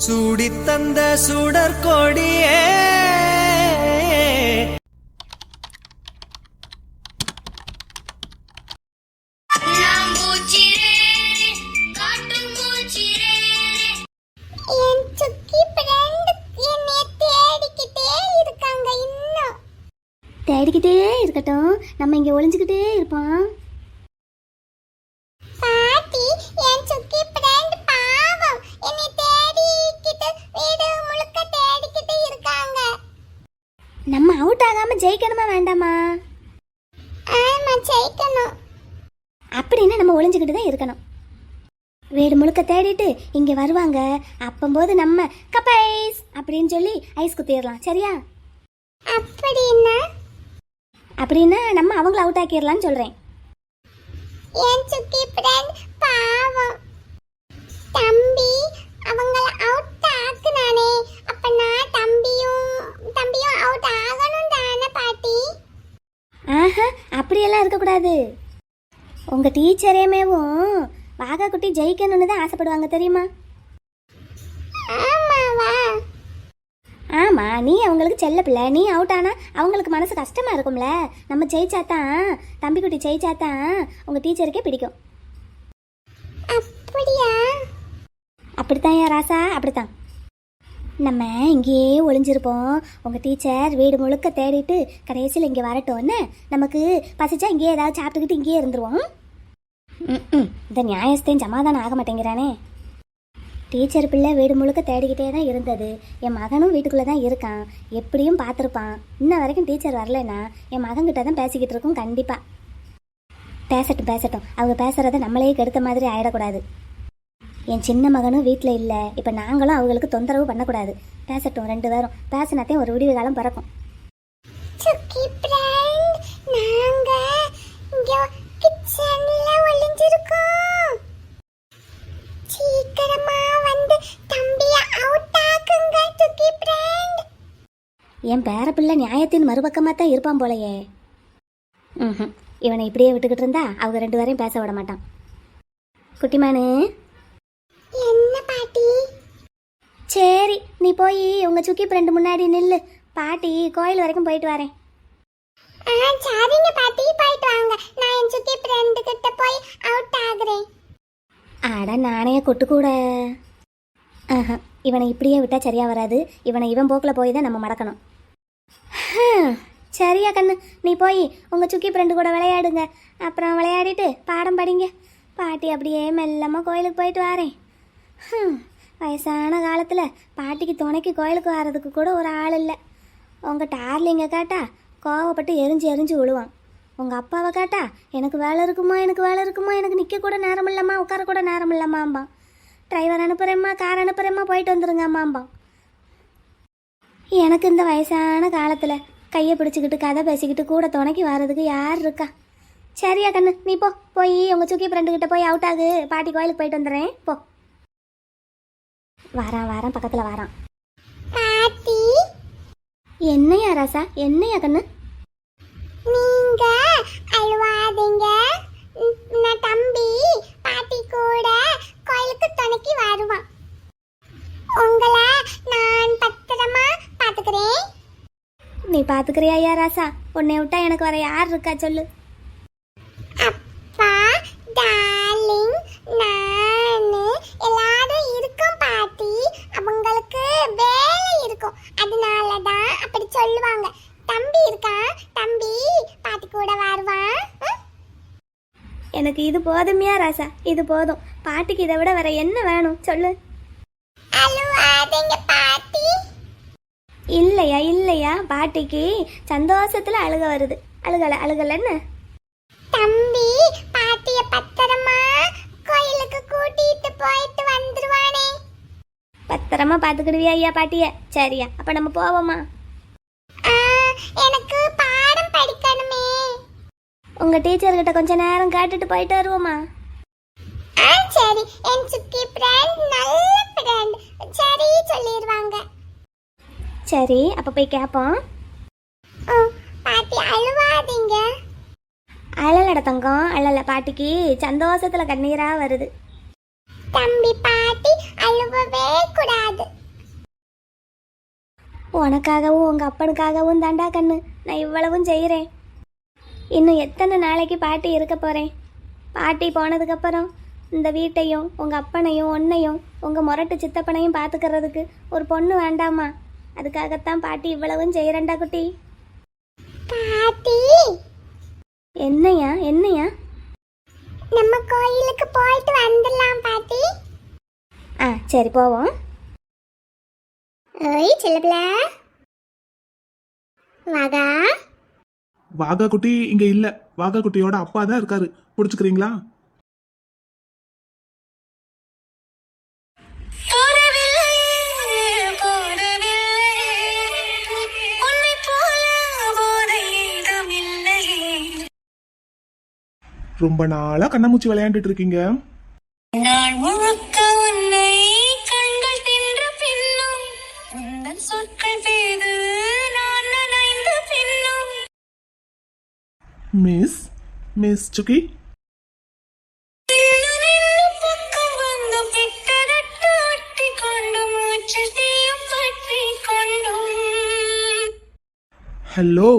சூடித்தந்த சுடற்கொடியே தேடிக்கிட்டே இருக்கட்டும், நம்ம இங்க ஒளிஞ்சுக்கிட்டே இருப்போம். பாட்டி, என் சுக்கி ஃப்ரெண்ட் பாவம் என்னை தேடிக்கிட்டு வீடு முழுக்க தேடிக்கிட்டு இருக்காங்க. நம்ம அவுட் ஆகாம ஜெயிக்கணுமா வேண்டாமா? ஆமா, ஜெயிக்கணும். அப்படின்னு நம்ம ஒளிஞ்சுக்கிட்டு தான் இருக்கணும். வீடு முழுக்க தேடிட்டு இங்க வருவாங்க. அப்பம்போது நம்ம கப்பைஸ் அப்படின்னு சொல்லி ஐஸ் குத்திடலாம். சரியா? அப்படின்னா நம்ம அவங்கள அவுட் ஆக்கிடலாம்னு சொல்றேன். என் சுக்கி ஃப்ரெண்ட் பாவம் தம்பி அவங்கள அவுட் ஆக்குனானே, அப்ப நான் தம்பியும் அவுட் ஆகணும் தானே பாட்டி? ஆஹா, அப்படியெல்லாம் இருக்கக்கூடாது. உங்க டீச்சரேமேவும் வாகா குட்டி ஜெயிக்கணும்னு தான் ஆசைப்படுவாங்க, தெரியுமா? ஆமாவா? ஆமா, நீ அவங்களுக்கு செல்ல பிள்ளை. நீ அவுட் ஆனா அவங்களுக்கு மனசு கஷ்டமா இருக்கும்ல. நம்ம ஜெயிச்சாதான், தம்பி குட்டி ஜெயிச்சாதான் உங்க டீச்சருக்கே பிடிக்கும். அப்படியா? அப்படித்தான் யா ராசா, அப்படித்தான். நம்ம இங்கேயே ஒளிஞ்சிருப்போம். உங்க டீச்சர் வீடு முழுக்க தேடிட்டு கடைசியில் இங்கே வரட்டோன்னு நமக்கு பசிச்சா இங்கேயே ஏதாவது சாப்பிட்டுக்கிட்டு இங்கேயே இருந்துருவோம். இந்த நியாயத்தையும் சமாதானம் ஆக மாட்டேங்கிறானே. டீச்சர் பிள்ளை வீடு முழுக்க தேடிக்கிட்டே தான் இருந்தது. என் மகனும் வீட்டுக்குள்ளே தான் இருக்கான். எப்படியும் பார்த்துருப்பான். இன்ன வரைக்கும் டீச்சர் வரலைன்னா என் மகன்கிட்ட தான் பேசிக்கிட்டு இருக்கும். கண்டிப்பாக பேசட்டும். அவங்க பேசுகிறத நம்மளே கெடுத்த மாதிரி ஆகிடக்கூடாது. என் சின்ன மகனும் வீட்டில் இல்லை. இப்போ நாங்களும் அவங்களுக்கு தொந்தரவு பண்ணக்கூடாது. பேசட்டும், 2 பேரும் பேசினாத்தையும் ஒரு விடிவு காலம் பிறக்கும். சுக்கி ஃப்ரெண்ட், நாங்க இங்க கிச்சன்ல ஒளிஞ்சிருக்கோம். சீக்கிரமா வந்து தம்பிய அவுட் ஆக்குங்க சுக்கி ஃப்ரெண்ட். என் பேரப்பிள்ளை நியாயத்தின் மறுபக்கமாக தான் இருப்பான் போலையே. இவனை இப்படியே விட்டுக்கிட்டு இருந்தா அவங்க 2 பேரையும் பேச விட மாட்டான். குட்டிமானு. என்ன பாட்டி? சரி, நீ போய் உங்க சுக்கி ஃப்ரெண்டு முன்னாடி நில்லு. பாட்டி கோயில் வரைக்கும் போயிட்டு வரேன். சரிங்க பாட்டி, போயிட்டு வாங்க. நான் என் சுக்கி ஃப்ரெண்டு கிட்ட போய் அவுட் ஆகுறேன். அட நானே கொட்டு கூட. இவனை இப்படியே விட்டா சரியா வராது. இவன் போக்கில் போய் தான் நம்ம மடக்கணும். சரியா கண்ணு, நீ போய் உங்க சுக்கி ஃப்ரெண்டு கூட விளையாடுங்க. அப்புறம் விளையாடிட்டு பாடம் படிங்க. பாட்டி அப்படியே மெல்லமாக கோயிலுக்கு போயிட்டு வரேன். வயசான காலத்தில் பாட்டிக்கு துணைக்கு கோயிலுக்கு வர்றதுக்கு கூட ஒரு ஆள் இல்லை. உங்கள் டார்லிங்க கேட்டா கோவப்பட்டு எரிஞ்சு விழுவான். உங்கள் அப்பாவை கேட்டா எனக்கு வேலை இருக்குமா, எனக்கு நிற்க கூட நேரம் இல்லைம்மா, உட்கார கூட நேரம் இல்லைம்மாம்பான். டிரைவர் அனுப்புகிறேம்மா, கார் அனுப்புகிறேம்மா, போயிட்டு வந்துருங்கம்மாம்பான். எனக்கு இந்த வயசான காலத்தில் கையை பிடிச்சிக்கிட்டு கதை பேசிக்கிட்டு கூட துணைக்கு வர்றதுக்கு யார் இருக்கா? சரியா கண்ணு, நீ போய் உங்கள் சுக்கி ஃப்ரெண்டுக்கிட்ட போய் அவுட் ஆகு. பாட்டி கோயிலுக்கு போயிட்டு வந்துடுறேன். போ. வாரான் பக்கத்தில் வாரான். பாட்டி, என்னையா ராசா, என்னையா கண்ணு? நீங்க அழுவாதீங்க. நான் தம்பி பாட்டி கூட கோயிலுக்கு துணைக்கு வருவான். உங்களை நான் பத்திரமா பாத்துக்கிறேன். நீ பாத்துக்கிறியா ஐயா ராசா? உன்னை விட்டா எனக்கு வர யார் இருக்கா சொல்லு? அப்பா, டார்லிங், நானு எல்லாரும் இருக்கோம் பாட்டி. அவங்களுக்கு வேலை இருக்கும், அதனாலதான் அப்படி சொல்லுவாங்க. தம்பி இருக்கான், தம்பி பாட்டி கூட வருவான். எனக்கு இது போதுமையா ராசா? இது போதும். பாட்டிக்கு இதை விட வேற என்ன வேணும் சொல்லு? அழுவாதீங்க பாட்டி. இல்லையா பாட்டிக்கு சந்தோஷத்துல அழுக வருது. அழுகலன்னு தம்பி பாட்டிய பத்திரமா கோயிலுக்கு கூட்டிட்டு போயிட்டு வந்துருவானே. பத்திரமா பாத்துக்கிடுவியா ஐயா பாட்டிய? சரியா, அப்ப நம்ம போவோமா? எனக்கு பாடம் படிக்கணுமே. உங்க டீச்சர் கிட்ட கொஞ்ச நேரம் கேட்டுட்டு போயிட்டு வருவோமா? சரி, என் சுக்கி ஃப்ரெண்ட் நல்ல ஃப்ரெண்ட். சரி சொல்லிடுவாங்க. சரி, அப்ப போய் கேட்போம். பாட்டி அழுவாதீங்க. அழலட தங்கம், அழல. பாட்டிக்கு சந்தோஷத்துல கண்ணீரா வருது. தம்பி பாட்டி அழுவவே கூடாது. உனக்காகவும் உங்கள் அப்பனுக்காகவும் தாண்டா கண்ணு நான் இவ்வளவும் செய்கிறேன். இன்னும் எத்தனை நாளைக்கு பாட்டி இருக்க போகிறேன்? பாட்டி போனதுக்கப்புறம் இந்த வீட்டையும் உங்கள் அப்பனையும் உன்னையும் உங்கள் முரட்டு சித்தப்பனையும் பார்த்துக்கிறதுக்கு ஒரு பொண்ணு வேண்டாமா? அதுக்காகத்தான் பாட்டி இவ்வளவும் செய்கிறேன்டா குட்டி. பாட்டி, என்னையா என்னையா? நம்ம கோயிலுக்கு போயிட்டு வந்துடலாம் பாட்டி. ஆ சரி போவோம். ஓய் செல்லப்பிள்ள, வாகா. வாகா குட்டி இங்க இல்ல. வாகா குட்டியோட அப்பா தான் இருக்காரு. புடிச்சுக்கிறீங்களா? ரொம்ப நாளா கண்ணாமூச்சி விளையாண்டுட்டு இருக்கீங்க. நாள் முழுக்க உன்னை கண்கள் தின்ற பின்னும் உந்தன் சொற்கள் செய்து நான் நனைந்த பின்னும். மிஸ் சுக்கி, பக்கம் வந்து கிட்டத்தட்ட ஒட்டி கொண்டு மூச்சு தீயும் பற்றி கொண்டும். ஹலோ.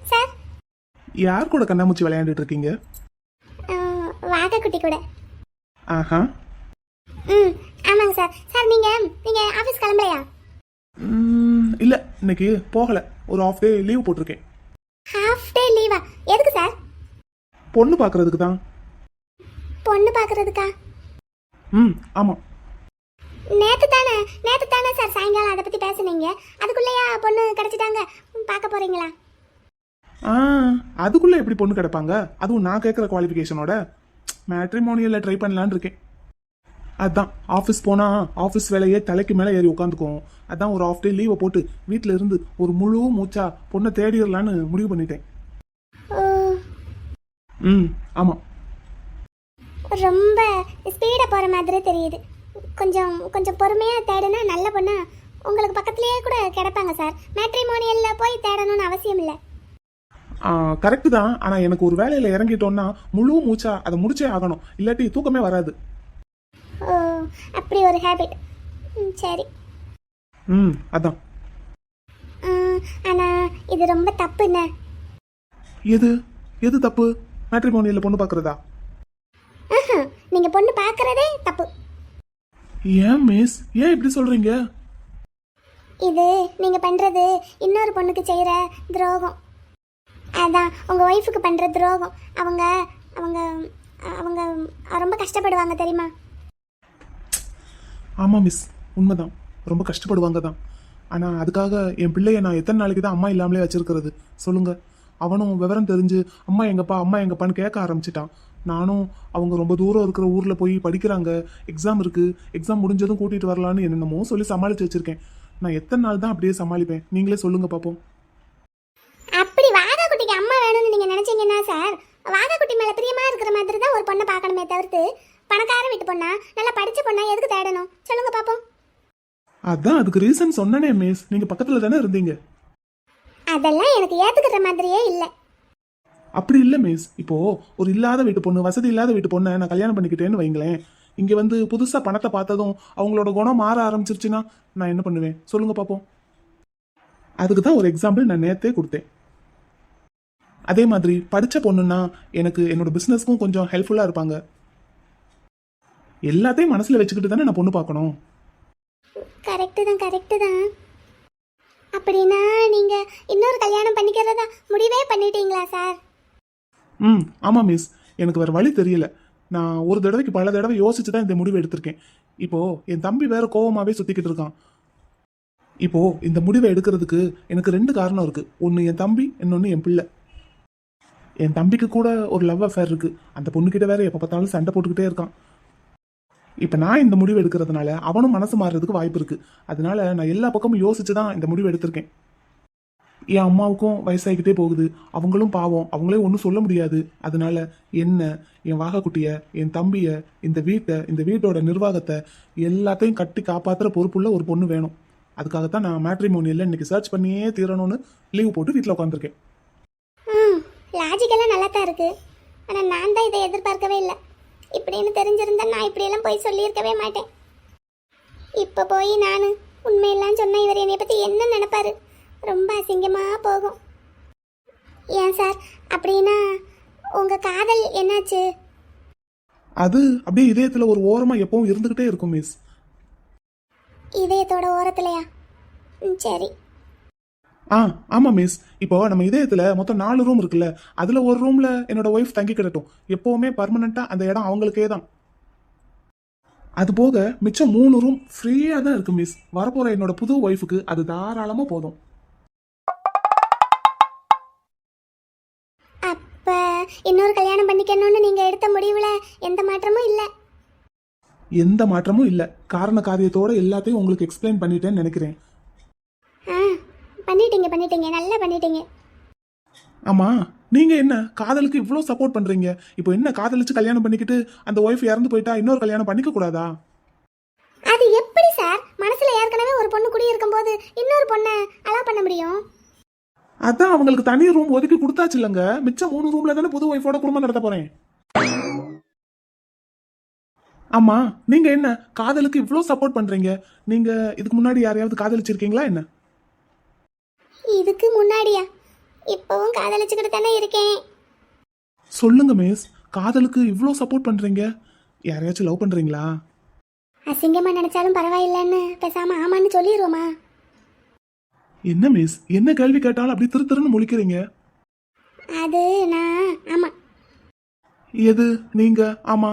சார், யார் கூட கண்ணாமூச்சி விளையாண்டுட்டு இருக்கீங்க? வாகா குட்டி கூட. ஆஹா. ஆமாங்க சார். சார் நீங்க ஆபீஸ் கிளம்பலையா? இல்ல, இன்னைக்கு போகல. ஒரு ஆஃப் டே லீவ் போட்டிருக்கேன். ஹாஃப் டே லீவா? எதுக்கு சார்? பொண்ணு பாக்குறதுக்கு தான். பொண்ணு பார்க்கறதுக்கா? ஆமா. நேத்து தானே சார் சாயங்காலம் அதை பத்தி பேசுனீங்க. அதுக்குள்ளேயா பொண்ணு கிடைச்சிட்டாங்க? பார்க்க போறீங்களா? அதுக்குள்ள எப்படி பொண்ணு கிடைப்பாங்க? அதுவும் நான் கேட்குற குவாலிஃபிகேஷனோட. மேட்ரிமோனியல்ல ட்ரை பண்ணலான்னு இருக்கேன். அதான் ஆஃபீஸ் போனா ஆஃபீஸ் வேலையே தலைக்கு மேலே ஏறி உட்காந்துக்குவோம். அதான் ஒரு ஆஃப் டே லீவை போட்டு வீட்டில் இருந்து ஒரு முழு மூச்சா பொண்ணை தேடிடலான்னு முடிவு பண்ணிட்டேன். ஆமாம். ரொம்ப ஸ்பீடா போற மாதிரி தெரியுது. கொஞ்சம் பொறுமையா தேடுனா நல்ல பொண்ணா உங்களுக்கு பக்கத்துலயே கூட கிடைப்பாங்க சார். மேட்ரிமோனியல்ல போய் தேடணும்னு அவசியம் இல்லை. கரெக்டு தான். ஆனால் எனக்கு ஒரு வேலையில் இறங்கிட்டோன்னா முழு மூச்சா அதை முடிச்சே ஆகணும். இல்லாட்டி தூக்கமே வராது. ஓ, அப்படி ஒரு ஹேபிட். சரி. அதான். ஆனா இது ரொம்ப தப்புண்ணே. எது தப்பு? மேட்ரிமோனியல்ல பொண்ணு பார்க்கறதா? நீங்க பொண்ணு பார்க்கறதே தப்பு. ஏன் மிஸ், ஏன் இப்படி சொல்றீங்க? இது நீங்க பண்றது இன்னொரு பொண்ணுக்கு செய்யற துரோகம். அதான் உங்க ஒய்ஃபுக்கு பண்ற துரோகம். அவங்க அவங்க அவங்க ரொம்ப கஷ்டப்படுவாங்க தெரியுமா? ஆமாம் மிஸ், உண்மைதான். ரொம்ப கஷ்டப்படுவாங்க தான். ஆனால் அதுக்காக என் பிள்ளைய நான் எத்தனை நாளைக்கு தான் அம்மா இல்லாமலே வச்சிருக்கிறது சொல்லுங்க? அவனும் விவரம் தெரிஞ்சு அம்மா எங்கப்பான்னு கேட்க ஆரம்பிச்சிட்டான். நானும் அவங்க ரொம்ப தூரம் இருக்கிற ஊரில் போய் படிக்கிறாங்க, எக்ஸாம் இருக்குது, எக்ஸாம் முடிஞ்சதும் கூட்டிகிட்டு வரலான்னு என்னென்னமோ சொல்லி சமாளித்து வச்சுருக்கேன். நான் எத்தனை நாள் தான் அப்படியே சமாளிப்பேன்? நீங்களே சொல்லுங்க பார்ப்போம். அப்படி வாகா குட்டிக்கு அம்மா வேணும்னு நீங்க நினைச்சீங்கன்னா சார், வாகா குட்டி மேல பிரியமா இருக்கிற மாதிரி தான் ஒரு பொண்ணை பார்க்கணுமே தவிர்த்து பணக்கார வீட்டு பொண்ணா நல்லா படிச்ச பொண்ணா எதுக்கு தேடணும் சொல்லுங்க பாப்போம். அதான் அதுக்கு ரீசன் சொன்னனே மிஸ், நீங்க பக்கத்துல தானே இருந்தீங்க. அதெல்லாம் எனக்கு ஏத்துக்கிற மாதிரியே இல்ல. அப்படி இல்ல மிஸ். இப்போ ஒரு இல்லாத வீட்டு பொண்ணு, வசதி இல்லாத வீட்டு பொண்ணை நான் கல்யாணம் பண்ணிக்கிட்டேன்னு வைங்களேன். இங்க வந்து புதுசா பணத்தை பார்த்ததும் அவங்களோட குணம் மாற ஆரம்பிச்சிருச்சுன்னா நான் என்ன பண்ணுவேன் சொல்லுங்க பாப்போம். அதுக்கு தான் ஒரு எக்ஸாம்பிள் நான் நேத்தே கொடுத்தேன். அதே மாதிரி படிச்ச பொண்ணுன்னா எனக்கு என்னோட பிசினஸ்க்கும் கொஞ்சம் ஹெல்ப்ஃபுல்லா இருப்பாங்க. எல்லாத்தையும் மனசுல வச்சுக்கிட்டு தானே நான் பொண்ணு பார்க்கணும். கரெக்ட் தான். அப்படின்னா நீங்க இன்னொரு கல்யாணம் பண்ணிக்கிறதா முடிவே பண்ணிட்டீங்களா சார்? ஆமா மிஸ், எனக்கு வேற வழி தெரியல. நான் ஒரு தடவைக்கு பல தடவை யோசிச்சு தான் இந்த முடிவு எடுத்திருக்கேன். இப்போ என் தம்பி வேற கோவமாவே சுத்திக்கிட்டு இருக்கான். இப்போ இந்த முடிவை எடுக்கிறதுக்கு எனக்கு 2 காரணம் இருக்கு. ஒன்னு என் தம்பி, இன்னொன்னு என் பிள்ளை. என் தம்பிக்கு கூட ஒரு லவ் அஃபேர் இருக்கு. அந்த பொண்ணுகிட்ட வேற எப்ப பார்த்தாலும் சண்டை போட்டுக்கிட்டே இருக்கான். இப்ப நான் இந்த முடிவு எடுக்கிறதுனால அவனும் மனசு மாறுறதுக்கு வாய்ப்பு இருக்கு. அதனால நான் எல்லா பக்கமும் யோசிச்சு தான் இந்த முடிவு எடுத்திருக்கேன். என் அம்மாவுக்கும் வயசாகிக்கிட்டே போகுது. அவங்களும் பாவம், அவங்களே ஒன்றும் சொல்ல முடியாது. அதனால என்ன, என் வாகக்குட்டிய, என் தம்பிய, இந்த வீட்டை, இந்த வீட்டோட நிர்வாகத்தை எல்லாத்தையும் கட்டி காப்பாற்றுற பொறுப்புள்ள ஒரு பொண்ணு வேணும். அதுக்காகத்தான் நான் மேட்ரிமோனியல்ல இன்னைக்கு சர்ச் பண்ணியே தீரணும்னு லீவ் போட்டு வீட்டில் உட்காந்துருக்கேன். லாஜிக்கெல்லாம் நல்லா தான் இருக்கு. ஆனால் நான் தான் இதை எதிர்பார்க்கவே இல்லை. இப்படின்னு தெரிஞ்சிருந்தா நான் இப்படியெல்லாம் போய் சொல்லியிருக்கவே மாட்டேன். இப்போ போய் நான் உண்மையெல்லாம் சொன்னால் இவர் என்னை பற்றி என்ன நினைப்பாரு? ரொம்ப அசிங்கமாக போகும். ஏன் சார், அப்படின்னா உங்கள் காதல் என்னாச்சு? அது அப்படியே இதயத்துல ஒரு ஓரமா எப்பவும் இருந்துகிட்டே இருக்கும் மிஸ். இதயத்தோட ஓரத்துலையா? சரி. ஆமா மிஸ். இப்போ நம்ம இதயத்துல மொத்தம் 4 ரூம் இருக்குல்ல, அதுல ஒரு ரூம்ல என்னோட ஒய்ஃப் தங்கி கிடட்டும். எப்பவுமே பர்மனண்டா அந்த இடம் அவங்களுக்கே தான். அது போக மிச்சம் 3 ரூம் ஃப்ரீயா தான் இருக்கு மிஸ். வரப்போற என்னோட புது ஒய்ஃபுக்கு அது தாராளமா போதும். அப்ப இன்னொரு கல்யாணம் பண்ணிக்கணும்னு நீங்க எடுத்த முடிவுல எந்த மாற்றமும் இல்ல? எந்த மாற்றமும் இல்ல. காரண காரியத்தோட எல்லாத்தையும் உங்களுக்கு எக்ஸ்பிளைன் பண்ணிட்டேன்னு நினைக்கிறேன். பண்ணிட்டீங்க, நல்லா பண்ணிட்டீங்க. ஆமா, நீங்க என்ன காதலுக்கு இவ்ளோ சப்போர்ட் பண்றீங்க? இப்போ என்ன காதலிச்சு கல்யாணம் பண்ணிக்கிட்டு அந்த ஒய்ஃப் இறந்து போயிட்டா இன்னொரு கல்யாணம் பண்ணிக்க கூடாதா? அது எப்படி சார்? மனசுல ஏற்கனவே ஒரு பொண்ணு குடி இருக்கும்போது இன்னொரு பொண்ணை அலோவ் பண்ண முடியும்? அதான் அவங்களுக்கு தனி ரூம் ஒதுக்கி கொடுத்தாச்சு இல்லங்க. மிச்சம் 3 ரூம்ல தானே புது ஒய்ஃபோட குடும்பம் நடத்த போறேன். ஆமா, நீங்க என்ன காதலுக்கு இவ்ளோ சப்போர்ட் பண்றீங்க? நீங்க இதுக்கு முன்னாடி யாரையாவது காதலிச்சிருக்கீங்களா என்ன? இதுக்கு முன்னாடியா? இப்பவும் காதலிச்சுக்கிட்டு தானே இருக்கேன். சொல்லுங்க மிஸ், காதலுக்கு இவ்ளோ சப்போர்ட் பண்றீங்க, யாரையாச்சும் லவ் பண்றீங்களா? அசிங்கமா நினைச்சாலும் பரவாயில்லைன்னு பேசாம ஆமான்னு சொல்லிடுவோமா? என்ன மிஸ், என்ன கேள்வி கேட்டாலும் அப்படி திரு திருன்னு முழிக்கிறீங்க? அது நான் ஆமா. எது நீங்க ஆமா?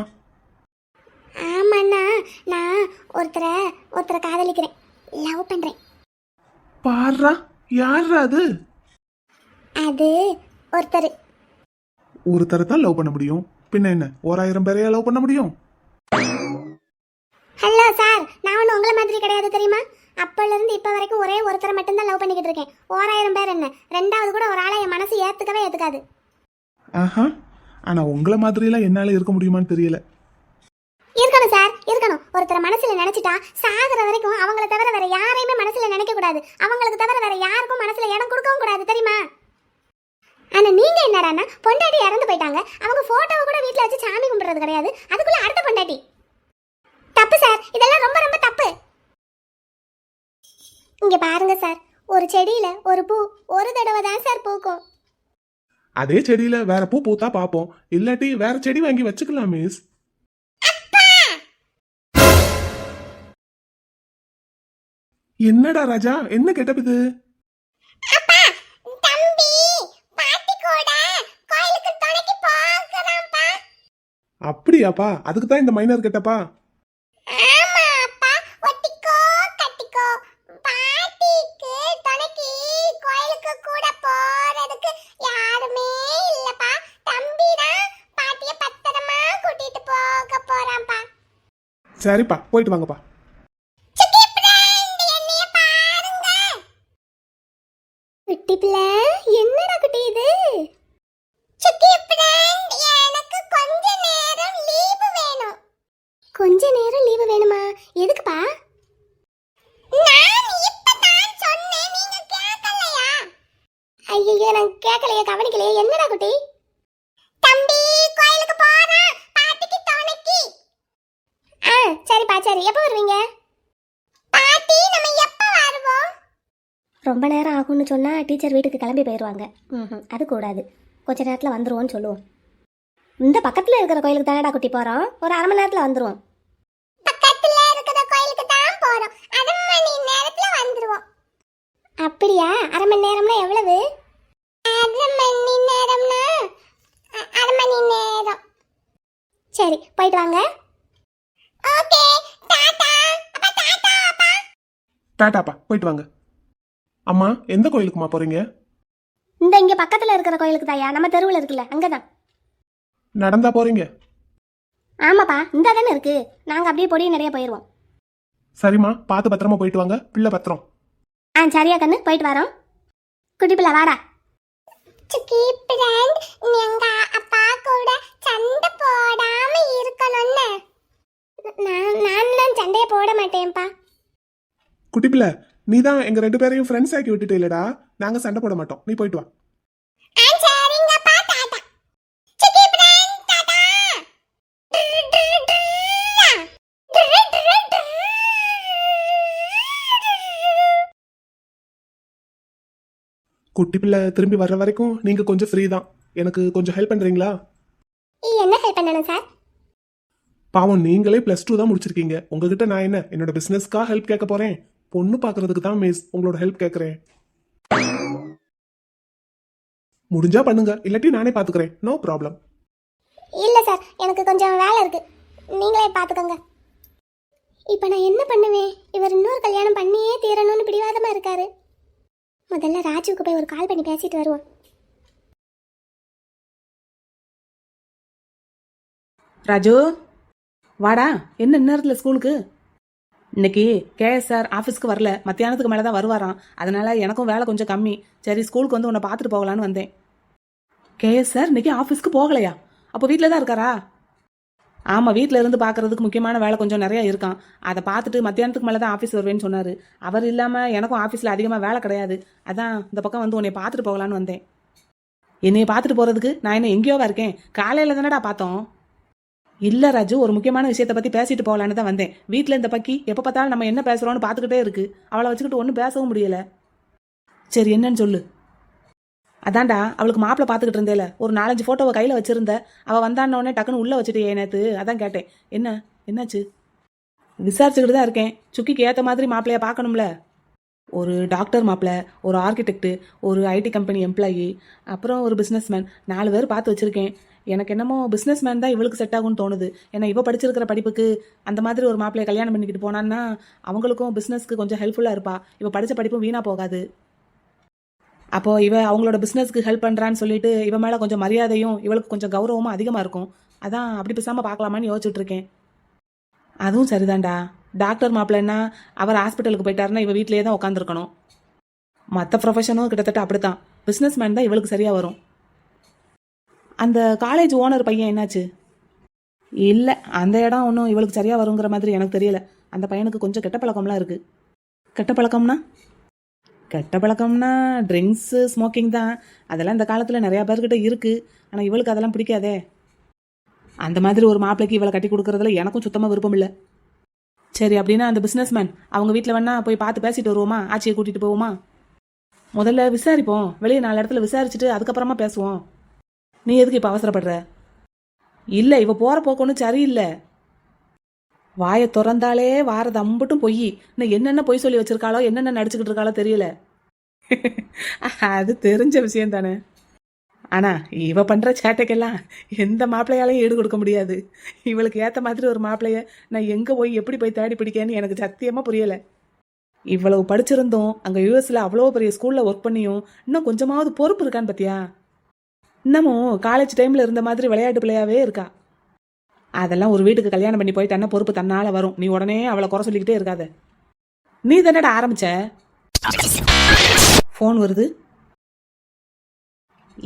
ஆமாண்ணா, நான் ஒருத்தரை காதலிக்கிறேன், லவ் பண்றேன். பாரா, யாரா அது? அது ஒருத்தரை தான் லவ் பண்ண முடியும், பின்ன என்ன 1000 பேரையா லவ் பண்ண முடியும்? ஹலோ சார், நான் ஒன்றும் உங்களை மாதிரி கிடையாது தெரியுமா? அப்பல இருந்து இப்போ வரைக்கும் ஒரே ஒருத்தரை மட்டும்தான் லவ் பண்ணிக்கிட்டு இருக்கேன். 1000 பேர் என்ன, 2வது கூட ஒரு ஆளை என் மனசு ஏத்துக்காது. ஆஹா, ஆனா உங்களை மாதிரிலாம் என்னால இருக்க முடியுமான்னு தெரியல. இருக்கணும் சார், இருக்கணும். ஒருத்தரை மனசுல நினைச்சிட்டா சாகுற வரைக்கும் அவங்கள தவிர வேற யாரையுமே மனசுல நினைக்க கூடாது. அவங்களுக்கு தவிர வேற யாருக்கும் மனசுல இடம் கொடுக்கவும் கூடாது தெரியுமா? ஆனா நீங்க என்னடான்னா, பொண்டாட்டி இறந்து போயிட்டாங்க, அவங்க போட்டோவை கூட வீட்டுல வச்சு சாமி கும்பிடுறது கிடையாது, அதுக்குள்ள அடுத்த பொண்டாட்டி. தப்பு சார், இதெல்லாம் ரொம்ப ரொம்ப தப்பு. இங்க பாருங்க சார், ஒரு செடியில ஒரு பூ ஒரு தடவை தான் சார் பூக்கும். அதே செடியில வேற பூ பூத்தா பாப்போம், இல்லாட்டி வேற செடி வாங்கி வச்சுக்கலாம் மிஸ். என்னடா ராஜா, என்ன கெட்டது? அப்படியாப்பா, அதுக்கு தான் இந்த மைனர் கெட்டப்பா. சரிப்பா, போயிட்டு வாங்கப்பா. குட்டி பிள்ளை, என்னடா குட்டி இது? எனக்கு கொஞ்ச நேரம் லீவு வேணுமா? எதுக்குப்பா? ஐயோ, நான் கேட்கலையே, கவனிக்கலையே. என்னடா குட்டி? தம்பி கோயிலுக்கு போறேன், பாட்டிக்கு துணைக்கு. சரிப்பா, சரி. எப்போ வருவீங்க? பாட்டி, நம்ம எப்போ வருவோம்? ரொம்ப நேரம் ஆகும்னு சொன்னால் டீச்சர் வீட்டுக்கு கிளம்பி போயிடுவாங்க. அது கூடாது, கொஞ்ச நேரத்தில் வந்துடுவோன்னு சொல்லுவோம். இந்த பக்கத்தில் இருக்கிற கோயிலுக்கு தானடா குட்டி போகிறோம், ஒரு 1/2 மணி நேரத்தில் வந்துடுவோம். பக்கத்துல இருக்கிற கோயிலுக்கு தான் போறோம், 1/2 மணி நேரத்துல வந்துருவோம். அப்படியா? 1/2 மணி நேரம்னா எவ்வளவு? 1/2 மணி நேரம்னா 1/2 மணி நேரம். சரி, போயிட்டு வாங்க. ஓகே, டாடா. அப்பா டாடா. அப்பா டாட்டாப்பா, போயிட்டு வாங்க. அம்மா, எந்த கோயிலுக்குமா போறீங்க? இந்த இங்கே பக்கத்தில் இருக்கிற கோயிலுக்கு தாயா, நம்ம தெருவில் இருக்குல்ல, அங்கே தான். நடந்தா போறீங்க? ஆமாப்பா, இந்த தானே இருக்கு. நாங்கள் அப்படியே பொடி நிறைய போயிடுவோம். சரிம்மா, பார்த்து பத்திரமா போயிட்டு வாங்க, பிள்ளை பத்திரம். சரியா கண்ணு, போயிட்டு வரோம். குட்டி பிள்ளை வாடா. சுக்கி பிராண்ட், எங்க அப்பா கூட சண்டை போடாம இருக்கணும்னு. நான் சண்டையை போட மாட்டேன்ப்பா. குட்டி பிள்ளை, நீ தான் எங்க 2 பேரையும் ஃப்ரெண்ட்ஸ் ஆக்கி விட்டுட்டே இல்லடா. நாங்க சண்டை போட மாட்டோம், நீ போயிட்டு வா. சரிங்கப்பா, டாடா. சுக்கி பிராண்ட். குட்டி பிள்ளை திரும்பி வர்ற வரைக்கும் நீங்க கொஞ்சம் ஃப்ரீ தான். எனக்கு கொஞ்சம் ஹெல்ப் பண்றீங்களா? என்ன ஹெல்ப் பண்ணணும் சார்? பாவம், நீங்களே +2 தான் முடிச்சிருக்கீங்க. உங்ககிட்ட நான் என்ன என்னோட பிசினஸ்க்கா ஹெல்ப் கேட்க போறேன்? பொண்ணு பாக்குறதுக்கு தான் மிஸ் உங்களோட ஹெல்ப் கேட்கறேன். முடிஞ்சா பண்ணுங்க, இல்லாட்டி நானே பாத்துக்கிறேன். No problem. இல்லை சார், எனக்கு கொஞ்சம் வேலை இருக்கு, நீங்களே பார்த்துக்கோங்க. இப்போ நான் என்ன பண்ணுவேன்? இவர் இன்னொரு கல்யாணம் பண்ணியே தீரணும்னு பிடிவாதமா இருக்காரு. முதல்ல ராஜுவுக்கு போய் ஒரு கால் பண்ணி பேசிட்டு வருவோம். ராஜு, வாடா. என்ன இந்நேரத்தில் ஸ்கூலுக்கு? இன்னைக்கு கேஎஸ்ஆர் ஆஃபீஸ்க்கு வரல, மத்தியானத்துக்கு மேலே தான் வருவாராம். அதனால எனக்கும் வேலை கொஞ்சம் கம்மி. சரி, ஸ்கூலுக்கு வந்து உன்னை பார்த்துட்டு போகலான்னு வந்தேன். கேஎஸ்ஆர் இன்னைக்கு ஆஃபீஸ்க்கு போகலையா? அப்போ வீட்டில் தான் இருக்காரா? ஆமாம், வீட்டில் இருந்து பார்க்கறதுக்கு முக்கியமான வேலை கொஞ்சம் நிறையா இருக்கான். அதை பார்த்துட்டு மத்தியானத்துக்கு மேலே தான் ஆஃபீஸ் வருவேன்னு சொன்னார். அவர் இல்லாமல் எனக்கும் ஆஃபீஸில் அதிகமாக வேலை கிடையாது. அதான் இந்த பக்கம் வந்து உன்னை பார்த்துட்டு போகலான்னு வந்தேன். என்னைய பார்த்துட்டு போகிறதுக்கு நான் என்ன எங்கேயோவா இருக்கேன்? காலையில் தானடா பார்த்தோம். இல்லை ராஜு, ஒரு முக்கியமான விஷயத்தை பற்றி பேசிட்டு போகலான்னு தான் வந்தேன். வீட்டில் இந்த பக்கி எப்போ பார்த்தாலும் நம்ம என்ன பேசுகிறோன்னு பார்த்துக்கிட்டே இருக்கு. அவளை வச்சுக்கிட்டு ஒன்றும் பேசவும் முடியலை. சரி, என்னன்னு சொல்லு. அதான்டா, அவளுக்கு மாப்பிள்ளை பார்த்துக்கிட்டு இருந்தேல, ஒரு 4-5 ஃபோட்டோவை கையில் வச்சிருந்த. அவள் வந்தான்னொடனே டக்குன்னு உள்ளே வச்சுட்டு நேற்று. அதான் கேட்டேன், என்னாச்சு? விசாரிச்சுக்கிட்டு தான் இருக்கேன். சுக்கிக்கு ஏற்ற மாதிரி மாப்பிள்ளைய பார்க்கணும்ல. ஒரு டாக்டர் மாப்பிள்ளை, ஒரு ஆர்கிடெக்ட், ஒரு ஐடி கம்பெனி எம்ப்ளாயி, அப்புறம் ஒரு பிஸ்னஸ்மேன், 4 பேர் பார்த்து வச்சுருக்கேன். எனக்கு என்னமோ பிஸ்னஸ்மேன் தான் இவளுக்கு செட் ஆகும்னு தோணுது. ஏன்னா இவ படிச்சிருக்கிற படிப்புக்கு அந்த மாதிரி ஒரு மாப்பிள்ளைய கல்யாணம் பண்ணிக்கிட்டு போனான்னா அவங்களுக்கும் பிஸ்னஸ்க்கு கொஞ்சம் ஹெல்ப்ஃபுல்லாக இருப்பா. இவ படித்த படிப்பும் வீணாக போகாது. அப்போது இவ அவங்களோட பிஸ்னஸ்க்கு ஹெல்ப் பண்ணுறான்னு சொல்லிட்டு இவ மேலே கொஞ்சம் மரியாதையும் இவளுக்கு கொஞ்சம் கௌரவமும் அதிகமாக இருக்கும். அதான் அப்படி பேசாமல் பார்க்கலாமான்னு யோசிச்சுட்டு இருக்கேன். அதுவும் சரிதான்டா. டாக்டர் மாப்பிள்ளைன்னா அவர் ஹாஸ்பிட்டலுக்கு போயிட்டாருன்னா இவ வீட்டிலேயே தான் உட்காந்துருக்கணும். மற்ற ப்ரொஃபஷனும் கிட்டத்தட்ட அப்படித்தான். பிஸ்னஸ் மேன் தான் இவளுக்கு சரியாக வரும். அந்த காலேஜ் ஓனர் பையன் என்னாச்சு? இல்லை, அந்த இடம் ஒன்றும் இவளுக்கு சரியாக வருங்கிற மாதிரி எனக்கு தெரியல. அந்த பையனுக்கு கொஞ்சம் கெட்ட பழக்கம்லாம் இருக்குது. கெட்ட பழக்கம்னா ட்ரிங்க்ஸு, ஸ்மோக்கிங் தான். அதெல்லாம் இந்த காலத்தில் நிறையா பேர்கிட்ட இருக்குது. ஆனால் இவளுக்கு அதெல்லாம் பிடிக்காதே. அந்த மாதிரி ஒரு மாப்பிள்ளைக்கு இவளை கட்டி கொடுக்குறதுல எனக்கும் சுத்தமாக விருப்பம் இல்லை. சரி, அப்படின்னா அந்த பிஸ்னஸ்மேன் அவங்க வீட்டில் வேணா போய் பார்த்து பேசிட்டு வருவோமா? ஆச்சியை கூட்டிகிட்டு போவோமா? முதல்ல விசாரிப்போம். வெளியே 4 இடத்துல விசாரிச்சுட்டு அதுக்கப்புறமா பேசுவோம். நீ எதுக்கு இப்போ அவசரப்படுற? இல்லை, இவ போகிற போக்கு ஒன்றும் சரியில்லை. வாயை திறந்தாலே வாரது அம்பட்டும் பொய். இன்னும் என்னென்ன பொய் சொல்லி வச்சிருக்காளோ, என்னென்ன நடிச்சுக்கிட்டு இருக்காளோ தெரியல. அது தெரிஞ்ச விஷயம் தானே. ஆனால் இவ பண்ணுற சேட்டைக்கெல்லாம் எந்த மாப்பிள்ளையாலையும் ஈடு கொடுக்க முடியாது. இவளுக்கு ஏற்ற மாதிரி ஒரு மாப்பிள்ளைய நான் எங்கே போய் எப்படி போய் தேடி பிடிக்கன்னு எனக்கு சத்தியமாக புரியலை. இவ்வளவு படிச்சிருந்தோம், அங்கே யூஎஸில் அவ்வளோ பெரிய ஸ்கூலில் ஒர்க் பண்ணியும் இன்னும் கொஞ்சமாவது பொறுப்பு இருக்கான்னு பார்த்தியா? இன்னமும் காலேஜ் டைமில் இருந்த மாதிரி விளையாட்டு பிள்ளையாவே இருக்கா. அதெல்லாம் ஒரு வீட்டுக்கு கல்யாணம் பண்ணி போயிட்டான்னா பொறுப்பு தன்னால் வரும். நீ உடனே அவளை குறை சொல்லிக்கிட்டே இருக்காத. நீ தானடா ஆரம்பிச்ச. ஃபோன் வருது.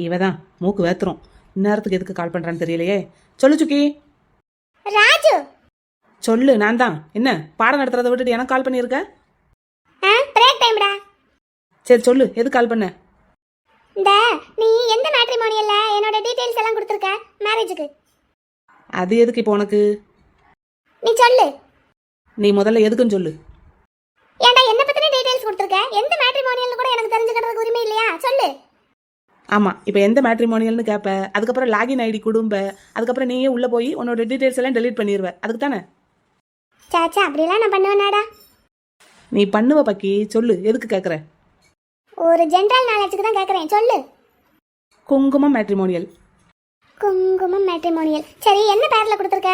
இவதான் மூக்கு வேத்துறோம். இந்நேரத்துக்கு எதுக்கு கால் பண்ணுறான்னு தெரியலையே. சொல்லு சுக்கி. ராஜு, சொல்லு. நான் தான். என்ன பாடம் நடத்துறதை விட்டுட்டு எனக்கு கால் பண்ணியிருக்க? பிரேக் டைம்டா. சரி சொல்லு, எதுக்கு கால் பண்ண? இந்த நீ எந்த மேட்ரிமோனியல்ல என்னோட டீடைல்ஸ் எல்லாம் கொடுத்துருக்க மேரேஜுக்கு? அது எதுக்கு இப்போ உனக்கு? நீ சொல்லு. நீ முதல்ல எதுக்குன்னு சொல்லு. ஏன்டா என்ன பத்தின டீடைல்ஸ் கொடுத்துருக்க? எந்த மேட்ரிமோனியல்னு கூட எனக்கு தெரிஞ்சுக்கிறதுக்கு உரிமை இல்லையா? சொல்லு. ஆமாம், இப்போ எந்த மேட்ரிமோனியல்னு கேட்ப, அதுக்கப்புறம் லாகின் ஐடி கொடும்ப, அதுக்கப்புறம் நீயே உள்ளே போய் உன்னோட டீடைல்ஸ் எல்லாம் டெலீட் பண்ணிடுவ. அதுக்கு தானே? சாச்சா, அப்படிலாம் நான் பண்ணுவேனாடா? நீ பண்ணுவ பக்கி. சொல்லு, எதுக்கு கேட்குற? ஒரு ஜென்ரல் நாலேஜுக்கு தான் கேட்குறேன், சொல்லு. குங்குமம் மேட்ரிமோனியல். குங்குமம் மேட்ரிமோனியல். சரி, என்ன பேரில் கொடுத்துருக்க?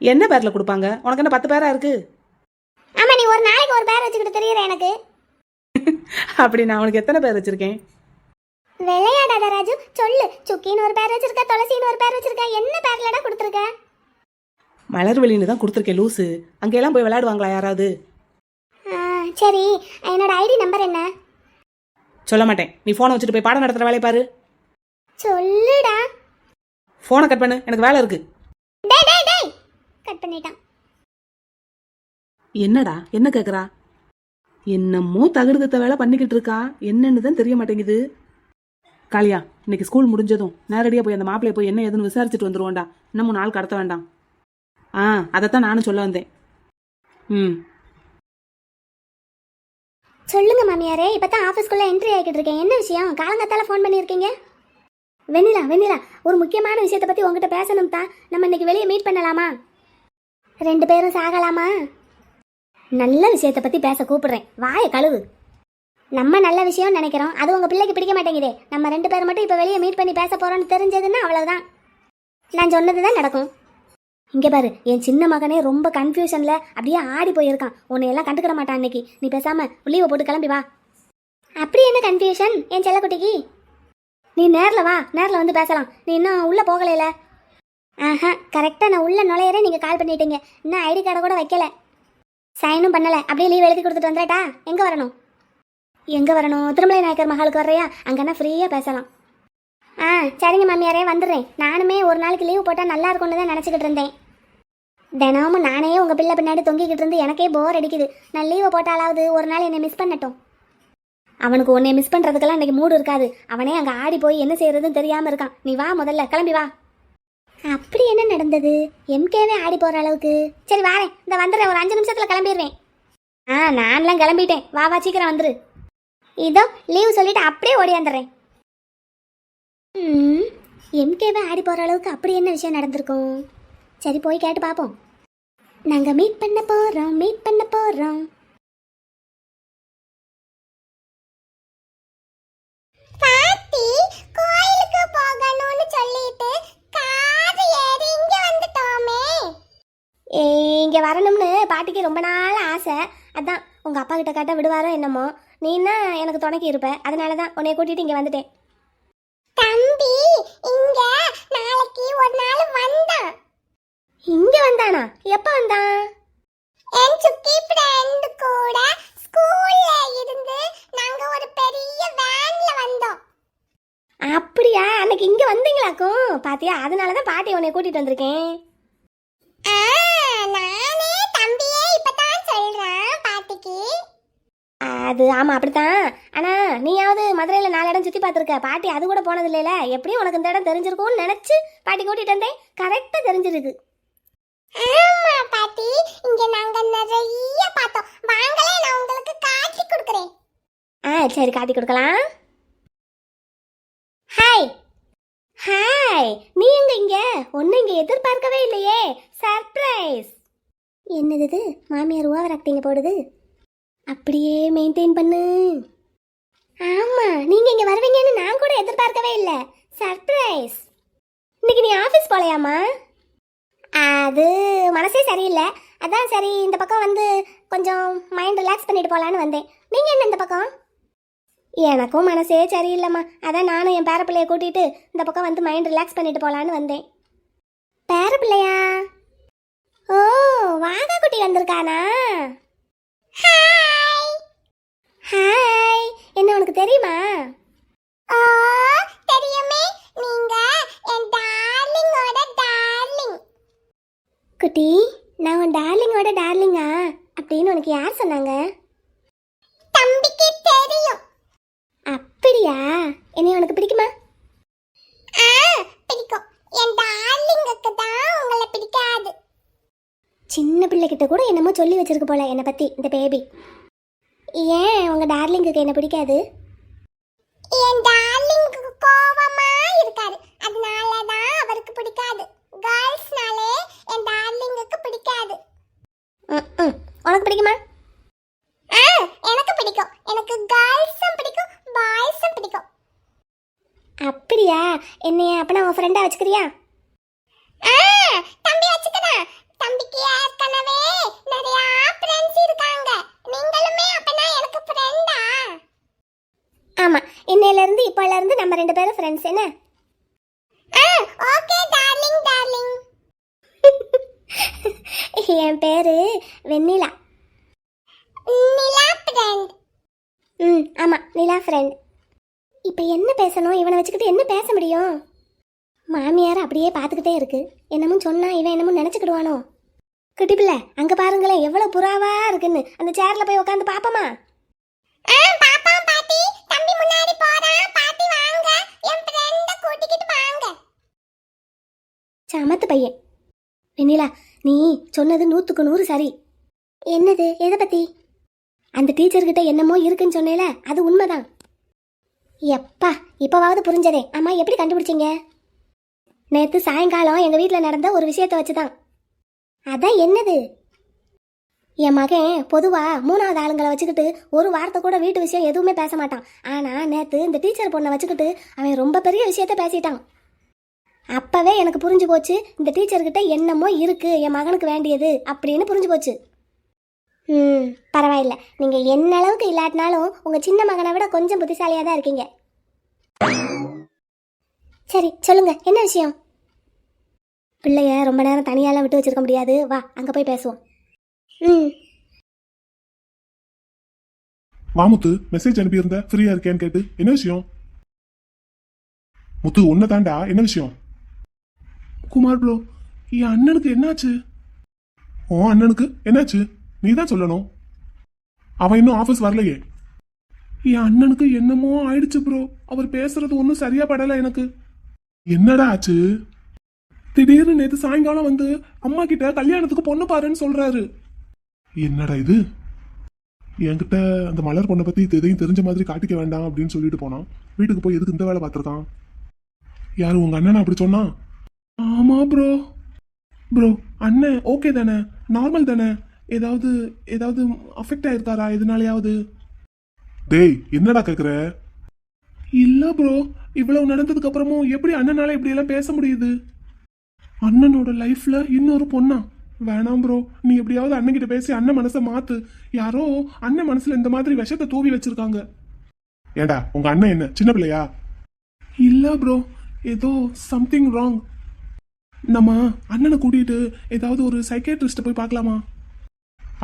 என்ன பேரில் கொடுப்பாங்க? உனக்கு என்ன 10 பேரா இருக்கு? ஆமாம், நீ ஒரு நாளைக்கு ஒரு பேர் வச்சுக்கிட்டு தெரியுற எனக்கு. அப்படி நான் உனக்கு எத்தனை பேர் வச்சிருக்கேன்? விளையாடாத ராஜு, சொல்லு. சுக்கின்னு ஒரு பேர் வச்சிருக்க, துளசின்னு ஒரு பேர் வச்சிருக்க. என்ன பேர்லடா கொடுத்துருக்க? மலர்வெளின்னு தான் கொடுத்துருக்கேன் லூசு. அங்கெல்லாம் போய் விளையாடுவாங்களா யாராவது? சரி, என்னோட ஐடி நம்பர் என்ன? சொல்ல மாட்டேன். நீ ஃபோனை வச்சுட்டு போய் பாடம் நடத்துகிற வேலையை பாரு. சொல்லுடா. ஃபோனை கட் பண்ணு, எனக்கு வேலை இருக்கு. டேய் டேய் டேய், கட் பண்ணிட்டான். என்னடா, என்ன கேட்குறா? என்னமோ தகுடுத்த வேலை பண்ணிக்கிட்டு இருக்கா. என்னன்னு தான் தெரிய மாட்டேங்குது. காளியா, இன்னைக்கு ஸ்கூல் முடிஞ்சதும் நேரடியாக போய் அந்த மாப்பிள்ளைய போய் என்ன ஏதுன்னு விசாரிச்சுட்டு வந்துருவோண்டா. இன்னமும் நாள் கடத்த வேண்டாம். அதைத்தான் நானும் சொல்ல வந்தேன். சொல்லுங்க மாமியாரே, இப்பதான் ஆபீஸ்க்குள்ள என்ட்ரி ஆகிட்டு இருக்கேன். என்ன விஷயம்? காலங்காத்தால ஃபோன் பண்ணியிருக்கீங்க? வெண்ணிலா வெண்ணிலா, ஒரு முக்கியமான விஷயத்தை பற்றி உங்ககிட்ட பேசணும் தான். நம்ம இன்னைக்கு வெளியே மீட் பண்ணலாமா? 2 பேரும் சாகலாமா? நல்ல விஷயத்தை பற்றி பேச கூப்பிடுறேன், வாயை கழுவு. நம்ம நல்ல விஷயம் நினைக்கிறோம், அது உங்க பிள்ளைக்கு பிடிக்க மாட்டேங்குதே. நம்ம 2 பேரும் மட்டும் இப்போ வெளியே மீட் பண்ணி பேச போறோம்னு தெரிஞ்சதுன்னா அவ்வளவுதான். நான் சொன்னது தான் நடக்கும். இங்கே பாரு, என் சின்ன மகனே ரொம்ப கன்ஃபியூஷனில் அப்படியே ஆடி போயிருக்கான். உன்னை எல்லாம் கண்டுக்கிட மாட்டான் இன்னைக்கு. நீ பேசாமல் லீவை போட்டு கிளம்பி வா. அப்படி என்ன கன்ஃபியூஷன் என் செல்லக்குட்டிக்கு? நீ நேரில் வா, நேரில் வந்து பேசலாம். நீ இன்னும் உள்ளே போகலையில? ஆஹா, கரெக்டாக நான் உள்ள நுழையறே நீங்கள் கால் பண்ணிட்டீங்க. இன்னும் ஐடி கார்டை கூட வைக்கல, சைனும் பண்ணலை. அப்படியே லீவ் எழுதி கொடுத்துட்டு வந்துடட்டா? எங்கே வரணும்? எங்கே வரணும்? திருமலை நாயக்கர் மகாலுக்கு வர்றியா? அங்கன்னா ஃப்ரீயாக பேசலாம். ஆ சரிங்க மாமியாரே, வந்துடுறேன். நானுமே ஒரு நாளைக்கு லீவு போட்டால் நல்லா இருக்கும்னு தான் நினச்சிக்கிட்டு இருந்தேன். தினமும் நானே உங்கள் பிள்ளை பின்னாடி தொங்கிக்கிட்டு இருந்து எனக்கே போர் அடிக்குது. நான் லீவை போட்டாலாவது ஒரு நாள் என்னை மிஸ் பண்ணட்டும். அவனுக்கு உன்னை மிஸ் பண்ணுறதுக்கெல்லாம் இன்னைக்கு மூடு இருக்காது. அவனே அங்கே ஆடி போய் என்ன செய்யறதுன்னு தெரியாமல் இருக்கான். நீ வா, முதல்ல கிளம்பி வா. அப்படி என்ன நடந்தது? எம்கேவே ஆடி போகிற அளவுக்கு? சரி வாரேன், இந்த வந்துடுறேன். ஒரு 5 நிமிஷத்தில் கிளம்பிடுவேன். நான்லாம் கிளம்பிட்டேன். வா வா, சீக்கிரம் வந்துரு. இதோ லீவ் சொல்லிட்டு அப்படியே ஓடியாந்துடுறேன். எம்கேவே ஆடி போகிற அளவுக்கு அப்படி என்ன விஷயம் நடந்திருக்கும்? சரி போய் கேட்டு பார்ப்போம். நாங்கள் மீட் பண்ண போகிறோம். பாட்டி கோயிலுக்கு போகணும்னு சொல்லிட்டு கார் ஏறி இங்க வந்துட்டோமே. இங்கே வரணும்னு பாட்டிக்கு ரொம்ப நாள் ஆசை. அதான் உங்கள் அப்பா கிட்ட காட்ட விடுவாரோ என்னமோ. நீன்னா எனக்கு துணைக்கி இருப்ப, அதனால தான் உன்னை கூட்டிகிட்டு இங்கே வந்துட்டேன். தம்பி இங்க நாளைக்கு ஒரு நாள் வந்தான். இங்கே வந்தானா? எப்போ வந்தான்? என் சுக்கி ஃப்ரெண்ட் கூட ஸ்கூல்ல இருந்து நாங்க ஒரு பெரிய வேன்ல வந்தோம். அப்படியா? அன்னைக்கு இங்கே வந்தீங்களாக்கும். பாத்தியா, அதனால தான் பாட்டி உன்னை கூட்டிகிட்டு வந்திருக்கேன். நானே தம்பியே இப்பதான் சொல்றேன் பாட்டிக்கு. அது ஆமாம், அப்படித்தான். ஆனால் நீயாவது மதுரையில் 4 இடம் சுற்றி பார்த்துருக்க. பாட்டி அது கூட போனது இல்லைல. எப்படியும் உனக்கு இந்த இடம் தெரிஞ்சிருக்கும்னு நினச்சி பாட்டி கூட்டிகிட்டு வந்தேன். கரெக்டாக தெரிஞ்சிருக்கு. ஆமா பாட்டி, இங்க நாங்க நிறைய பார்த்தோம். வாங்களே, நான் உங்களுக்கு காட்டி கொடுக்கிறேன். சரி, காட்டி கொடுக்கலாம். ஹாய். ஹாய், நீ எங்க இங்கே? ஒன்றும் இங்கே எதிர்பார்க்கவே இல்லையே. சர்ப்ரைஸ். என்னது இது? மாமியார் ஓவர் ஆக்டிங்க போடுது. அப்படியே மெயின்டைன் பண்ணு. ஆமா, நீங்க இங்க வருவீங்கன்னு நான் கூட எதிர்பார்க்கவே இல்லை. சர்ப்ரைஸ். இன்னைக்கு நீ ஆஃபீஸ் போலையாமா? அது மனசே சரியில்லை. அதான் சரி இந்த பக்கம் வந்து கொஞ்சம் மைண்ட் ரிலாக்ஸ் பண்ணிட்டு போலான்னு வந்தேன். நீங்க என்ன இந்த பக்கம்? எனக்கும் மனசே சரியில்லைம்மா. அதான் நானும் என் பேரப்பிள்ளையை கூட்டிகிட்டு இந்த பக்கம் வந்து மைண்ட் ரிலாக்ஸ் பண்ணிட்டு போகலான்னு வந்தேன். பேர பிள்ளையா? ஓ, வாகா குட்டி வந்திருக்கானா? ஹாய். ஹாய், என்ன உனக்கு தெரியுமா? ஓ தெரியுமே, நீங்க என் டார்லிங்கோட டார்லிங். குட்டி, நான் உன் டார்லிங்கோட டார்லிங்கா அப்படின்னு உனக்கு யார் சொன்னாங்க? தம்பிக்கு தெரியும். அப்படியா? என்னை உனக்கு பிடிக்குமா? பிடிக்கும். என் டார்லிங்குக்கு தான் உங்களை பிடிக்காது. சின்ன பிள்ளைகிட்ட கூட என்னமோ சொல்லி வச்சிருக்கு போல என்னை பற்றி இந்த பேபி. ஏன் உங்கள் டார்லிங்குக்கு என்ன பிடிக்காது? என் டார்லிங்கு கோவமா இருக்காரு, அதனால தான் அவருக்கு பிடிக்காது. கேர்ள்ஸ்னாலே என் டார்லிங்குக்கு பிடிக்காது. உனக்கு பிடிக்குமா? எனக்கு பிடிக்கும். எனக்கு கேர்ள்ஸும் பிடிக்கும், பாய்ஸும் பிடிக்கும். அப்படியா? என்னைய அப்பனா உன் ஃப்ரெண்டா வச்சுக்கிறியா? தம்பி வச்சுக்கடா. தம்பிக்கு ஏற்கனவே நிறைய ஃப்ரெண்ட்ஸ் இருக்காங்க. நீங்களுமே அப்பனா எனக்கு ஃப்ரெண்டா? ஆமாம், இன்னையிலேருந்து இப்போலேருந்து நம்ம 2 பேரும் ஃப்ரெண்ட்ஸ். என்ன? Okay darling darling. என் பேர் வெண்ணிலா. நிலா ஃப்ரெண்ட். ஆமாம், நிலா ஃப்ரெண்ட். இப்போ என்ன பேசணும்? இவனை வச்சுக்கிட்டு என்ன பேச முடியும்? மாமியார் அப்படியே பார்த்துக்கிட்டே இருக்கு. என்னமோ சொன்னா இவன் என்னமோ நினச்சிக்கிடுவானோ. குட்டி பிள்ளை, அங்கே பாருங்களேன் எவ்வளோ புறாவா இருக்குன்னு. அந்த சேரில் போய் உட்காந்து பார்ப்போமா? பாப்பா பாட்டி, தம்பி முன்னாடி போறான். பாட்டி வாங்க, என் ஃப்ரெண்ட கூட்டிக்கிட்டு வாங்க. சமத்து பையன். வெண்ணிலா, நீ சொன்னது 100க்கு 100 சரி. என்னது? எதை பத்தி? அந்த டீச்சர்கிட்ட என்னமோ இருக்குன்னு சொன்னேல, அது உண்மைதான். எப்பா, இப்போவாவது புரிஞ்சதே. அம்மா, எப்படி கண்டுபிடிச்சிங்க? நேற்று சாயங்காலம் எங்கள் வீட்டில் நடந்த ஒரு விஷயத்தை வச்சு தான். அதான் என்னது? என் மகன் பொதுவாக 3வது ஆளுங்களை வச்சுக்கிட்டு ஒரு வார்த்தை கூட வீட்டு விஷயம் எதுவுமே பேச மாட்டான். ஆனால் நேற்று இந்த டீச்சர் பொண்ணை வச்சுக்கிட்டு அவன் ரொம்ப பெரிய விஷயத்த பேசிட்டான். அப்போவே எனக்கு புரிஞ்சு போச்சு, இந்த டீச்சர்கிட்ட என்னமோ இருக்குது என் மகனுக்கு வேண்டியது அப்படின்னு புரிஞ்சு போச்சு. பரவாயில்ல, நீங்கள் என்ன அளவுக்கு இல்லாட்டினாலும் உங்கள் சின்ன மகனை விட கொஞ்சம் புத்திசாலியாக தான் இருக்கீங்க. சரி சொல்லுங்க, என்ன விஷயம்? பிள்ளைய ரொம்ப நேரம் தனியாலாம் விட்டு வச்சிருக்க முடியாது, வா அங்கே போய் பேசுவோம். வா முத்து, மெசேஜ் அனுப்பியிருந்த ஃப்ரீயா இருக்கேன்னு கேட்டு. என்ன விஷயம் முத்து? உன்னை தாண்டா, என்ன விஷயம்? குமார் ப்ரோ, என் அண்ணனுக்கு என்னாச்சு? ஓ அண்ணனுக்கு என்னாச்சு? நீ தான் சொல்லணும். அவன் இன்னும் ஆஃபீஸ் வரலையே. என் அண்ணனுக்கு என்னமோ ஆயிடுச்சு ப்ரோ. அவர் பேசுறது ஒன்றும் சரியா படல எனக்கு. என்னடா ஆச்சு? திடீர்னு நேற்று சாயங்காலம் வந்து அம்மா கிட்ட கல்யாணத்துக்கு பொண்ணு பாருன்னு சொல்றாரு. என்னடா இது? என்கிட்ட அந்த மலர் பொண்ணை பத்தி எதையும் தெரிஞ்ச மாதிரி காட்டிக்க வேண்டாம் அப்படின்னு சொல்லிட்டு போனான். வீட்டுக்கு போய் எதுக்கு இந்த வேலை பார்த்துருக்கான்? யாரு, உங்க அண்ணனா அப்படி சொன்னா? ஆமா ப்ரோ. ப்ரோ, அண்ணன் ஓகே தானே? நார்மல் தானே? ஏதாவது ஏதாவது அஃபெக்ட் ஆயிருக்காரா எதுனாலயாவது? டேய், என்னடா கேக்குற? இல்ல ப்ரோ, இவ்வளவு நடந்ததுக்கு அப்புறமும் எப்படி அண்ணனால இப்படி எல்லாம் பேச முடியுது? அண்ணனோட லைஃப்ல இன்னொரு பொண்ணா? வேணாம் ப்ரோ, நீ எப்படியாவது அண்ணன் கிட்ட பேசி அண்ணன் மனசை மாத்து. யாரோ அண்ணன் மனசுல இந்த மாதிரி விஷத்தை தூவி வச்சிருக்காங்க. ஏண்டா, உங்க அண்ணன் என்ன சின்ன பிள்ளையா? இல்ல ப்ரோ, ஏதோ சம்திங் ராங். நம்ம அண்ணனை கூட்டிட்டு ஏதாவது ஒரு சைக்கியாட்ரிஸ்ட போய் பார்க்கலாமா?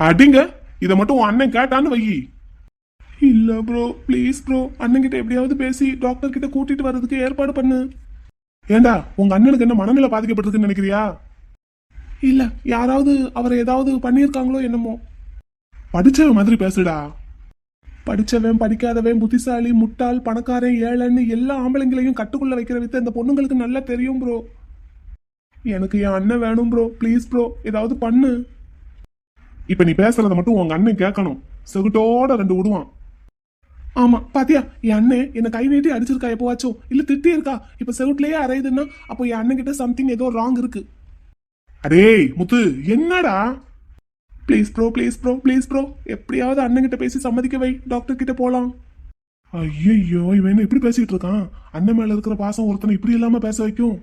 அடிங்க, இதை மட்டும் உன் அண்ணன் கேட்டான்னு வை. இல்ல ப்ரோ, ப்ளீஸ் ப்ரோ, அண்ணன் கிட்ட எப்படியாவது பேசி டாக்டர் கிட்ட கூட்டிட்டு வர்றதுக்கு ஏற்பாடு பண்ணு. ஏண்டா, உங்க அண்ணனுக்கு என்ன மனநிலை பாதிக்கப்பட்டிருக்குன்னு நினைக்கிறியா? இல்ல, யாராவது அவரை ஏதாவது பண்ணியிருக்காங்களோ என்னமோ. படிச்சவன் மாதிரி பேசுடா. படிச்சவன், படிக்காதவன், புத்திசாலி, முட்டாள், பணக்காரன், ஏழைன்னு எல்லா ஆம்பளைங்களையும் கட்டுக்குள்ள வைக்கிற வித்த இந்த பொண்ணுங்களுக்கு நல்லா தெரியும் ப்ரோ. எனக்கு என் அண்ணன் வேணும் ப்ரோ, ப்ளீஸ் ப்ரோ, ஏதாவது பண்ணு. இப்ப நீ பேசுறத மட்டும் உங்க அண்ணன் கேட்கணும். செகுட்டோட 2 விடுவான். ஆமா பாத்தியா, என் அண்ணன் என்ன கை நீட்டி அடிச்சிருக்கா எப்போவாச்சும், இல்ல திட்டி இருக்கா? இப்ப செகுட்லயே அரையுதுன்னா அப்போ என் அண்ணன் கிட்ட சம்திங் ஏதோ ராங் இருக்கு. அடே முத்து, என்னடா? Please bro, please bro, please bro, எப்படியாவது அண்ணன் கிட்ட பேசி சம்மதிக்க வை, டாக்டர் கிட்ட போலாம். ஐயோ, இவன் இப்படி பேசிட்டு இருக்கான். அண்ணன் மேல இருக்கிற பாசம் ஒருத்தனை இப்படி இல்லாம பேச வைக்கும்.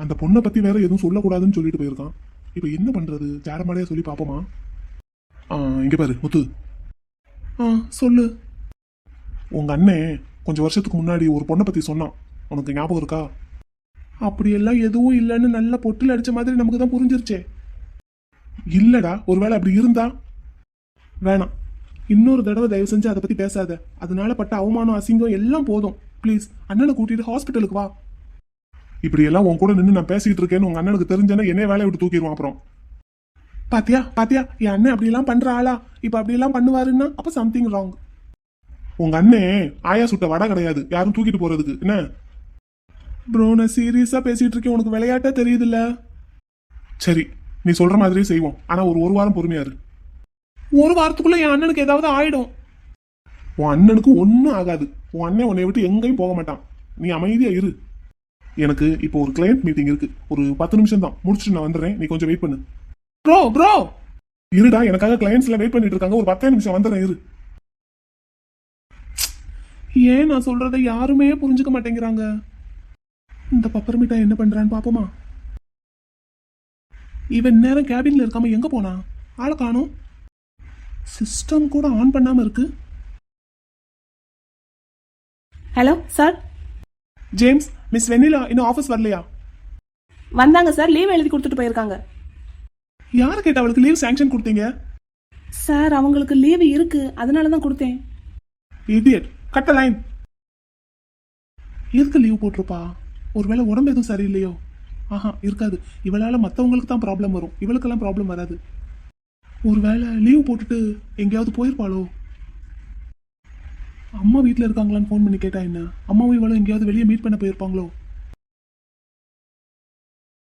அந்த பொண்ணை பத்தி வேற எதுவும் சொல்லக்கூடாதுன்னு சொல்லிட்டு போயிருக்கான். இப்ப என்ன பண்றது? ஜாடமாடையா சொல்லி பாப்போமா? இங்க பாரு முத்து. சொல்லு. உங்க அண்ணன் கொஞ்சம் வருஷத்துக்கு முன்னாடி ஒரு பொண்ணை பத்தி சொன்னான், உனக்கு ஞாபகம் இருக்கா? அப்படியெல்லாம் எதுவும் இல்லைன்னு நல்ல பொட்டில் அடிச்ச மாதிரி நமக்கு தான் புரிஞ்சிருச்சே. இல்லடா, ஒருவேளை அப்படி இருந்தா? வேணாம், இன்னொரு தடவை தயவு செஞ்சு அதை பத்தி பேசாத. அதனால பட்ட அவமானம், அசிங்கம் எல்லாம் போதும். ப்ளீஸ், அண்ணனை கூட்டிட்டு ஹாஸ்பிட்டலுக்கு வா. இப்படி எல்லாம் உன் கூட நின்று நான் பேசிக்கிட்டு இருக்கேன்னு உங்க அண்ணனுக்கு தெரிஞ்சேன்னா என்னைய வேலையை விட்டு தூக்கிடுவான். அப்புறம் பாத்தியா பாத்தியா, என் அண்ணன் அப்படி எல்லாம் பண்ற ஆளா? இப்ப அப்படி எல்லாம் பண்ணுவாருன்னா அப்ப சம்திங் ராங். உங்க அண்ணன் ஆயா சுட்ட வடை கிடையாது, யாரும் தூக்கிட்டு போறதுக்கு. என்ன ப்ரோ, நான் சீரியஸா பேசிட்டு இருக்கேன், உனக்கு விளையாட்டா தெரியுதுல்ல? சரி, நீ சொல்ற மாதிரியே செய்வோம். ஆனா ஒரு வாரம் பொறுமையா இரு. ஒரு வாரத்துக்குள்ள என் அண்ணனுக்கு ஏதாவது ஆயிடும். உன் அண்ணனுக்கு ஒன்னும் ஆகாது. உன் அண்ணன் உன்னை விட்டு எங்கேயும் போக மாட்டான். நீ அமைதியா இரு. எனக்கு இப்போ ஒரு கிளையண்ட் மீட்டிங் இருக்கு, ஒரு 10 நிமிஷம் தான், முடிச்சுட்டு நான் வந்துடுறேன். நீ கொஞ்சம் வெயிட் பண்ணு. ப்ரோ இருடா, எனக்காக கிளையண்ட்ஸ் எல்லாம் வெயிட் பண்ணிட்டு இருக்காங்க, ஒரு 10 நிமிஷம் வந்துடுறேன், இரு. ஏன் நான் சொல்றதை யாருமே புரிஞ்சுக்க மாட்டேங்கிறாங்க? இந்த பப்பர்மிட்டா என்ன பண்றான்னு பாப்போமா? இவன் நேரம் கேபின்ல இருக்காம எங்க போனா? ஆளை காணோம். சிஸ்டம் கூட ஆன் பண்ணாம இருக்கு. Hello sir. ஜேம்ஸ், மிஸ் வெண்ணிலா இன்னும் ஆஃபீஸ் வரலையா? வந்தாங்க சார், லீவ் எழுதி கொடுத்துட்டு போயிருக்காங்க. யாரை கேட்ட அவளுக்கு லீவ் சாங்ஷன் கொடுத்தீங்க? சார், அவங்களுக்கு லீவு இருக்கு, அதனால தான் கொடுத்தேன். Idiot, cut line. எதுக்கு லீவ் போட்டிருப்பா? ஒருவேளை உடம்பு எதுவும் சரியில்லையோ? இருக்காது. இவளால மற்றவங்களுக்கு தான் ப்ராப்ளம் வரும், இவளுக்கெல்லாம் ப்ராப்ளம் வராது. ஒருவேளை லீவ் போட்டுட்டு எங்கேயாவது போயிருப்பாளோ? அம்மா வீட்டில் இருக்காங்களான்னு ஃபோன் பண்ணி கேட்டா என்ன? அம்மாவும் இவளும் எங்கேயாவது வெளியே மீட் பண்ண போயிருப்பாங்களோ?